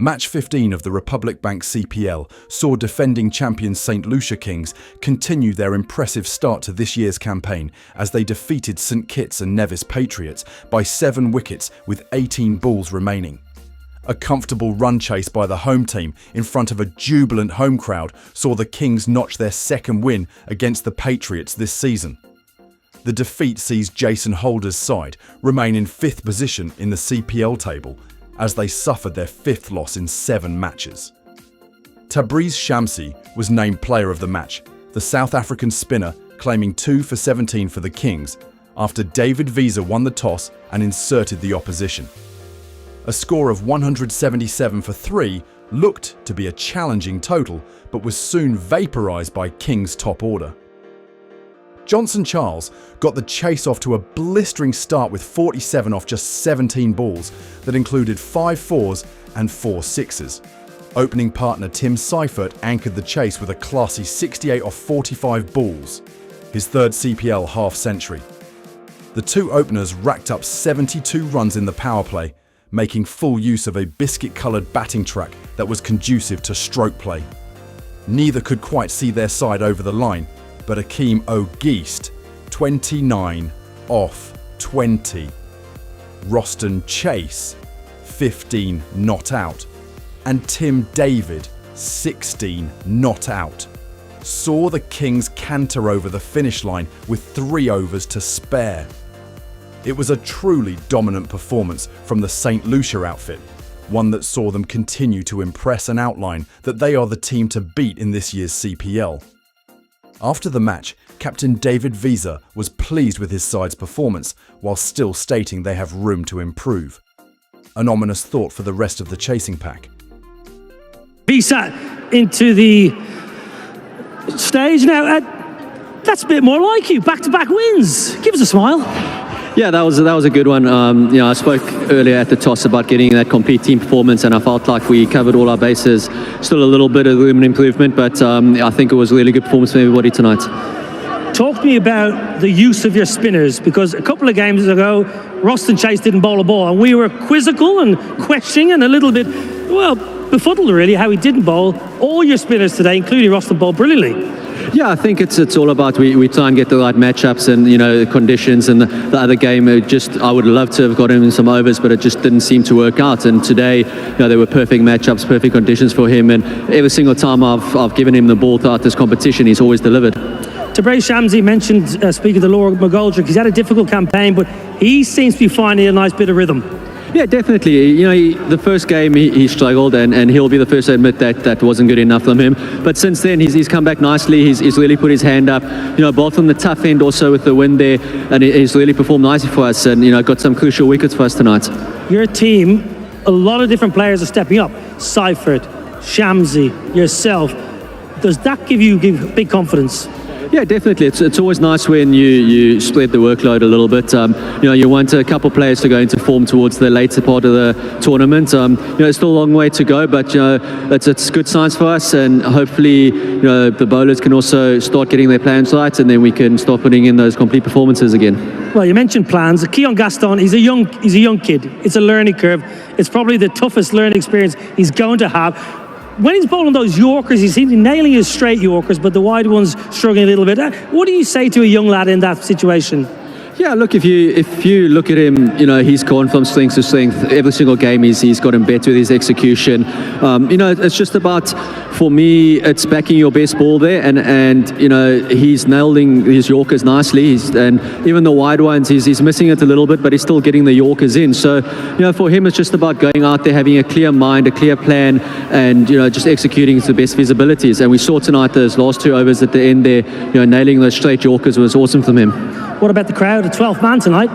Match 15 of the Republic Bank CPL saw defending champions Saint Lucia Kings continue their impressive start to this year's campaign as they defeated St Kitts Nevis Patriots by 7 wickets with 18 balls remaining. A comfortable run chase by the home team in front of a jubilant home crowd saw the Kings notch their second win against the Patriots this season. The defeat sees Jason Holder's side remain in 5th position in the CPL table as they suffered their 5th loss in 7 matches. Tabraiz Shamsi was named player of the match, the South African spinner claiming 2 for 17 for the Kings after David Visa won the toss and inserted the opposition. A score of 177 for 3 looked to be a challenging total, but was soon vaporised by Kings' top order. Johnson Charles got the chase off to a blistering start with 47 off just 17 balls that included 5 fours and 4 sixes. Opening partner Tim Seifert anchored the chase with a classy 68 off 45 balls, his 3rd CPL half-century. The two openers racked up 72 runs in the power play, making full use of a biscuit-coloured batting track that was conducive to stroke play. Neither could quite see their side over the line, but Akeem O'Geist, 29 off 20. Roston Chase, 15 not out. And Tim David, 16 not out, saw the Kings canter over the finish line with 3 overs to spare. It was a truly dominant performance from the Saint Lucia outfit, one that saw them continue to impress and outline that they are the team to beat in this year's CPL. After the match, captain David Visa was pleased with his side's performance, while still stating they have room to improve. An ominous thought for the rest of the chasing pack. Visa into the stage now. That's a bit more like you. Back-to-back wins. Give us a smile. Yeah, that was a good one. I spoke earlier at the toss about getting that complete team performance, and I felt like we covered all our bases. Still a little bit of room and improvement, but I think it was a really good performance for everybody tonight. Talk to me about the use of your spinners, because a couple of games ago, Roston Chase didn't bowl a ball, and we were quizzical and questioning and a little bit, befuddled really how he didn't bowl. All your spinners today, including Roston, bowled brilliantly. Yeah, I think it's all about we try and get the right matchups and conditions, and the other game I would love to have got him in some overs, but it just didn't seem to work out. And today there were perfect matchups, perfect conditions for him, and every single time I've given him the ball throughout this competition, he's always delivered. Tabraiz Shamsi mentioned, speaking to Laura McGoldrick, he's had a difficult campaign, but he seems to be finding a nice bit of rhythm. Yeah, definitely. The first game he struggled, and he'll be the first to admit that wasn't good enough from him. But since then, he's come back nicely. He's really put his hand up. Both on the tough end, also with the win there, and he's really performed nicely for us. And got some crucial wickets for us tonight. Your team, a lot of different players are stepping up. Seifert, Shamsi, yourself. Does that give you big confidence? Yeah, definitely. It's always nice when you spread the workload a little bit. You want a couple players to go into form towards the later part of the tournament. It's still a long way to go, but it's good signs for us, and hopefully the bowlers can also start getting their plans right, and then we can start putting in those complete performances again. Well, you mentioned plans. Keon Gaston, he's a young kid. It's a learning curve. It's probably the toughest learning experience he's going to have. When he's bowling those Yorkers, he's nailing his straight Yorkers, but the wide ones struggling a little bit. What do you say to a young lad in that situation? Yeah, look, if you look at him, he's gone from strength to strength. Every single game he's gotten better with his execution. It's just about, for me, it's backing your best ball there, and he's nailing his Yorkers nicely. And even the wide ones, he's missing it a little bit, but he's still getting the Yorkers in. So, for him, it's just about going out there, having a clear mind, a clear plan, and just executing to the best of his abilities. And we saw tonight those last 2 overs at the end there, nailing those straight Yorkers was awesome from him. What about the crowd? A 12th man tonight?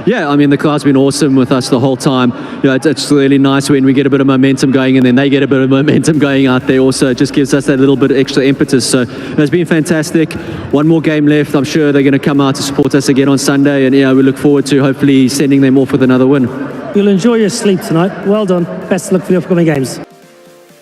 Yeah, the crowd's been awesome with us the whole time. It's really nice when we get a bit of momentum going, and then they get a bit of momentum going out there also. It just gives us that little bit of extra impetus. So it's been fantastic. One more game left. I'm sure they're going to come out to support us again on Sunday, and we look forward to hopefully sending them off with another win. You'll enjoy your sleep tonight. Well done. Best of luck for the upcoming games.